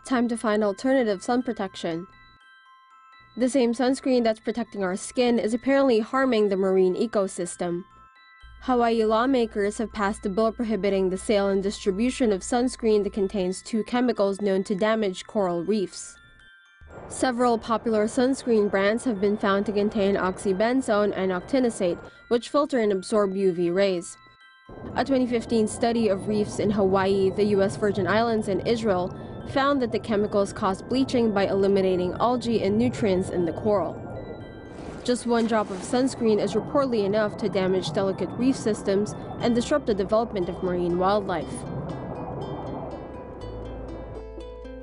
Time to find alternative sun protection. The same sunscreen that's protecting our skin is apparently harming the marine ecosystem. Hawaii lawmakers have passed a bill prohibiting the sale and distribution of sunscreen that contains two chemicals known to damage coral reefs. Several popular sunscreen brands have been found to contain oxybenzone and octinoxate, which filter and absorb UV rays. A 2015 study of reefs in Hawaii, the U.S. Virgin Islands, and Israel found that the chemicals cause bleaching by eliminating algae and nutrients in the coral. Just one drop of sunscreen is reportedly enough to damage delicate reef systems and disrupt the development of marine wildlife.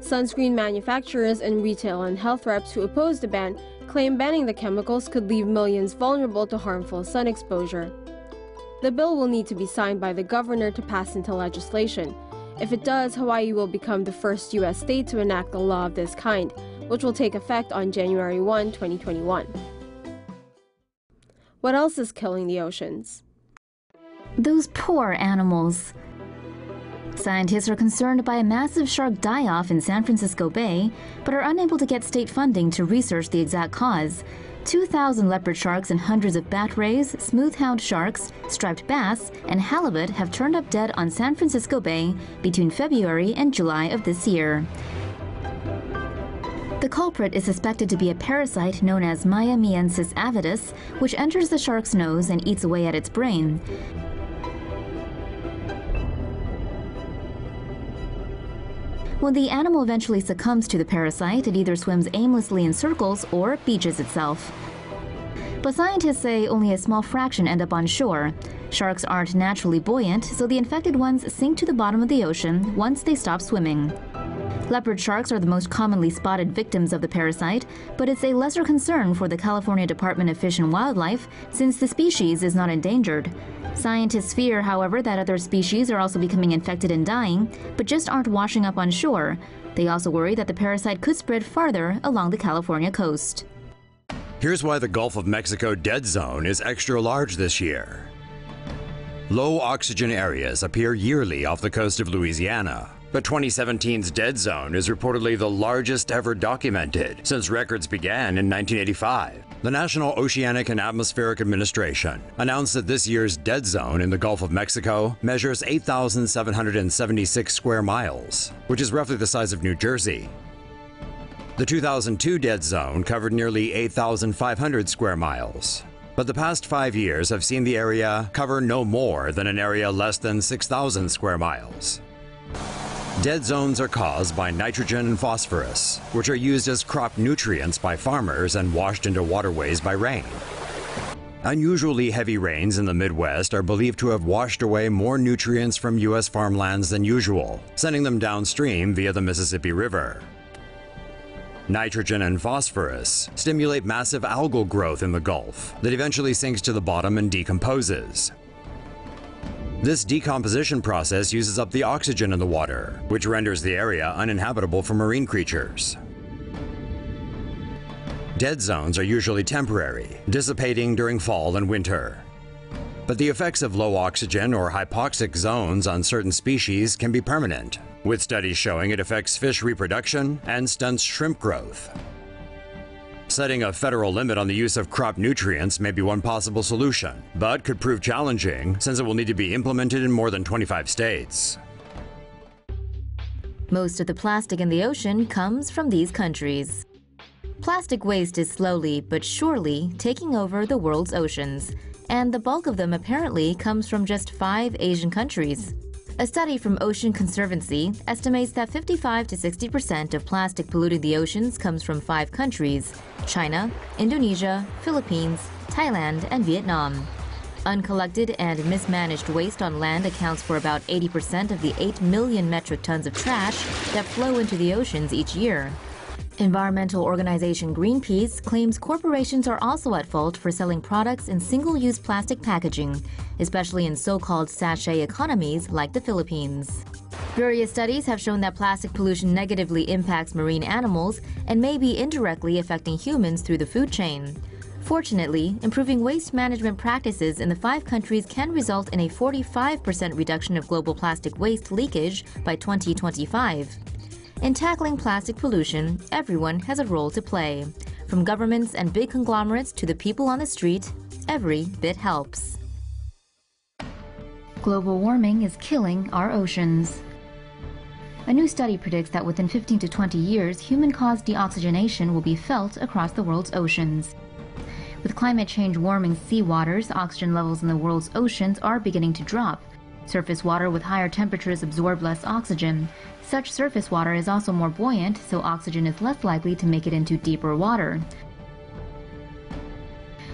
Sunscreen manufacturers and retail and health reps who oppose the ban claim banning the chemicals could leave millions vulnerable to harmful sun exposure. The bill will need to be signed by the governor to pass into legislation. If it does, Hawaii will become the first U.S. state to enact a law of this kind, which will take effect on January 1, 2021. What else is killing the oceans? Those poor animals. Scientists are concerned by a massive shark die-off in San Francisco Bay, but are unable to get state funding to research the exact cause. 2,000 leopard sharks and hundreds of bat rays, smooth-hound sharks, striped bass, and halibut have turned up dead on San Francisco Bay between February and July of this year. The culprit is suspected to be a parasite known as Miamiensis avidus, which enters the shark's nose and eats away at its brain. When the animal eventually succumbs to the parasite, it either swims aimlessly in circles or beaches itself. But scientists say only a small fraction end up on shore. Sharks aren't naturally buoyant, so the infected ones sink to the bottom of the ocean once they stop swimming. Leopard sharks are the most commonly spotted victims of the parasite, but it's a lesser concern for the California Department of Fish and Wildlife since the species is not endangered. Scientists fear, however, that other species are also becoming infected and dying, but just aren't washing up on shore. They also worry that the parasite could spread farther along the California coast. Here's why the Gulf of Mexico dead zone is extra large this year. Low oxygen areas appear yearly off the coast of Louisiana, but 2017's dead zone is reportedly the largest ever documented since records began in 1985. The National Oceanic and Atmospheric Administration announced that this year's dead zone in the Gulf of Mexico measures 8,776 square miles, which is roughly the size of New Jersey. The 2002 dead zone covered nearly 8,500 square miles, but the past 5 years have seen the area cover no more than an area less than 6,000 square miles. Dead zones are caused by nitrogen and phosphorus, which are used as crop nutrients by farmers and washed into waterways by rain. Unusually heavy rains in the Midwest are believed to have washed away more nutrients from U.S. farmlands than usual, sending them downstream via the Mississippi River. Nitrogen and phosphorus stimulate massive algal growth in the Gulf that eventually sinks to the bottom and decomposes. This decomposition process uses up the oxygen in the water, which renders the area uninhabitable for marine creatures. Dead zones are usually temporary, dissipating during fall and winter. But the effects of low oxygen or hypoxic zones on certain species can be permanent, with studies showing it affects fish reproduction and stunts shrimp growth. Setting a federal limit on the use of crop nutrients may be one possible solution, but could prove challenging since it will need to be implemented in more than 25 states. Most of the plastic in the ocean comes from these countries. Plastic waste is slowly but surely taking over the world's oceans, and the bulk of them apparently comes from just 5 Asian countries. A study from Ocean Conservancy estimates that 55 to 60% of plastic polluting the oceans comes from 5 countries: China, Indonesia, Philippines, Thailand, and Vietnam. Uncollected and mismanaged waste on land accounts for about 80% of the 8 million metric tons of trash that flow into the oceans each year. Environmental organization Greenpeace claims corporations are also at fault for selling products in single-use plastic packaging, especially in so-called sachet economies like the Philippines. Various studies have shown that plastic pollution negatively impacts marine animals and may be indirectly affecting humans through the food chain. Fortunately, improving waste management practices in the 5 countries can result in a 45% reduction of global plastic waste leakage by 2025. In tackling plastic pollution, everyone has a role to play. From governments and big conglomerates to the people on the street, every bit helps. Global warming is killing our oceans. A new study predicts that within 15 to 20 years, human-caused deoxygenation will be felt across the world's oceans. With climate change warming seawaters, oxygen levels in the world's oceans are beginning to drop. Surface water with higher temperatures absorb less oxygen. Such surface water is also more buoyant, so oxygen is less likely to make it into deeper water.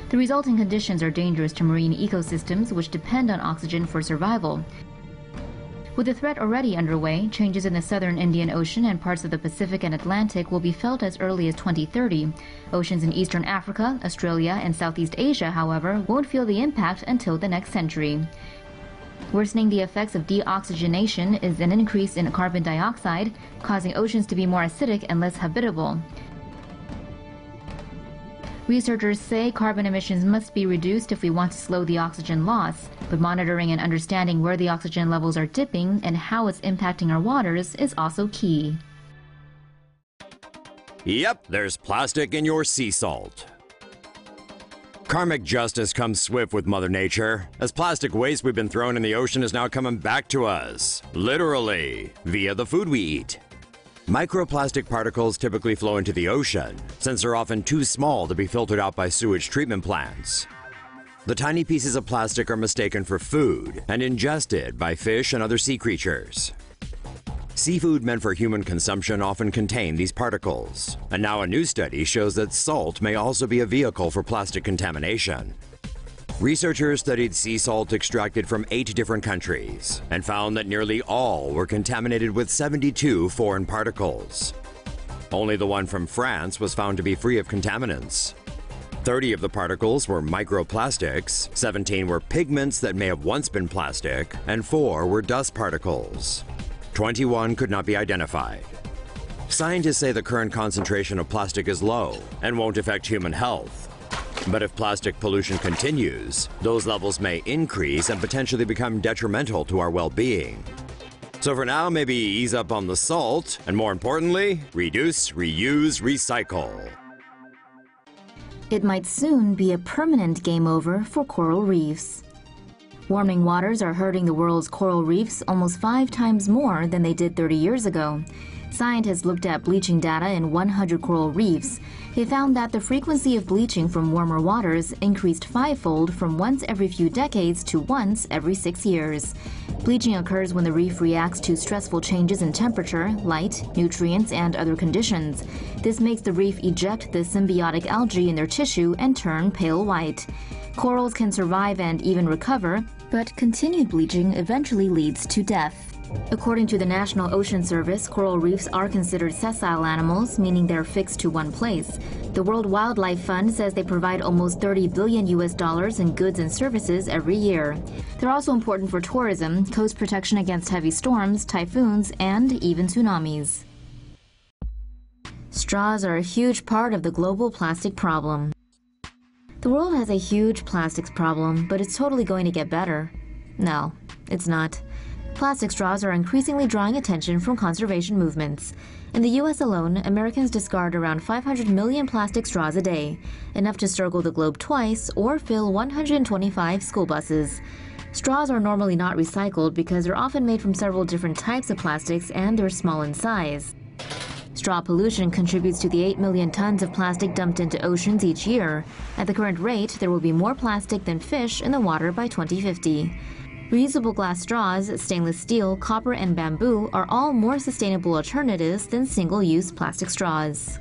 The resulting conditions are dangerous to marine ecosystems, which depend on oxygen for survival. With the threat already underway, changes in the southern Indian Ocean and parts of the Pacific and Atlantic will be felt as early as 2030. Oceans in eastern Africa, Australia, and Southeast Asia, however, won't feel the impact until the next century. Worsening the effects of deoxygenation is an increase in carbon dioxide, causing oceans to be more acidic and less habitable. Researchers say carbon emissions must be reduced if we want to slow the oxygen loss, but monitoring and understanding where the oxygen levels are dipping and how it's impacting our waters is also key. Yep, there's plastic in your sea salt. Karmic justice comes swift with Mother Nature, as plastic waste we've been throwing in the ocean is now coming back to us, literally, via the food we eat. Microplastic particles typically flow into the ocean, since they're often too small to be filtered out by sewage treatment plants. The tiny pieces of plastic are mistaken for food and ingested by fish and other sea creatures. Seafood meant for human consumption often contain these particles, and now a new study shows that salt may also be a vehicle for plastic contamination. Researchers studied sea salt extracted from 8 different countries and found that nearly all were contaminated with 72 foreign particles. Only the one from France was found to be free of contaminants. 30 of the particles were microplastics, 17 were pigments that may have once been plastic, and 4 were dust particles. 21 could not be identified. Scientists say the current concentration of plastic is low and won't affect human health. But if plastic pollution continues, those levels may increase and potentially become detrimental to our well-being. So for now, maybe ease up on the salt, and more importantly, reduce, reuse, recycle. It might soon be a permanent game over for coral reefs. Warming waters are hurting the world's coral reefs almost 5 times more than they did 30 years ago. Scientists looked at bleaching data in 100 coral reefs. They found that the frequency of bleaching from warmer waters increased 5-fold from once every few decades to once every 6 years. Bleaching occurs when the reef reacts to stressful changes in temperature, light, nutrients, and other conditions. This makes the reef eject the symbiotic algae in their tissue and turn pale white. Corals can survive and even recover, but continued bleaching eventually leads to death. According to the National Ocean Service, coral reefs are considered sessile animals, meaning they're fixed to one place. The World Wildlife Fund says they provide almost $30 billion in goods and services every year. They're also important for tourism, coast protection against heavy storms, typhoons, and even tsunamis. Straws are a huge part of the global plastic problem. The world has a huge plastics problem, but it's totally going to get better. No, it's not. Plastic straws are increasingly drawing attention from conservation movements. In the U.S. alone, Americans discard around 500 million plastic straws a day, enough to circle the globe twice or fill 125 school buses. Straws are normally not recycled because they're often made from several different types of plastics and they're small in size. Straw pollution contributes to the 8 million tons of plastic dumped into oceans each year. At the current rate, there will be more plastic than fish in the water by 2050. Reusable glass straws, stainless steel, copper, and bamboo are all more sustainable alternatives than single-use plastic straws.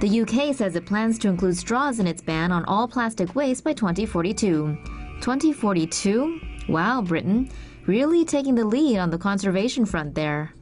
The UK says it plans to include straws in its ban on all plastic waste by 2042. 2042? Wow, Britain. Really taking the lead on the conservation front there.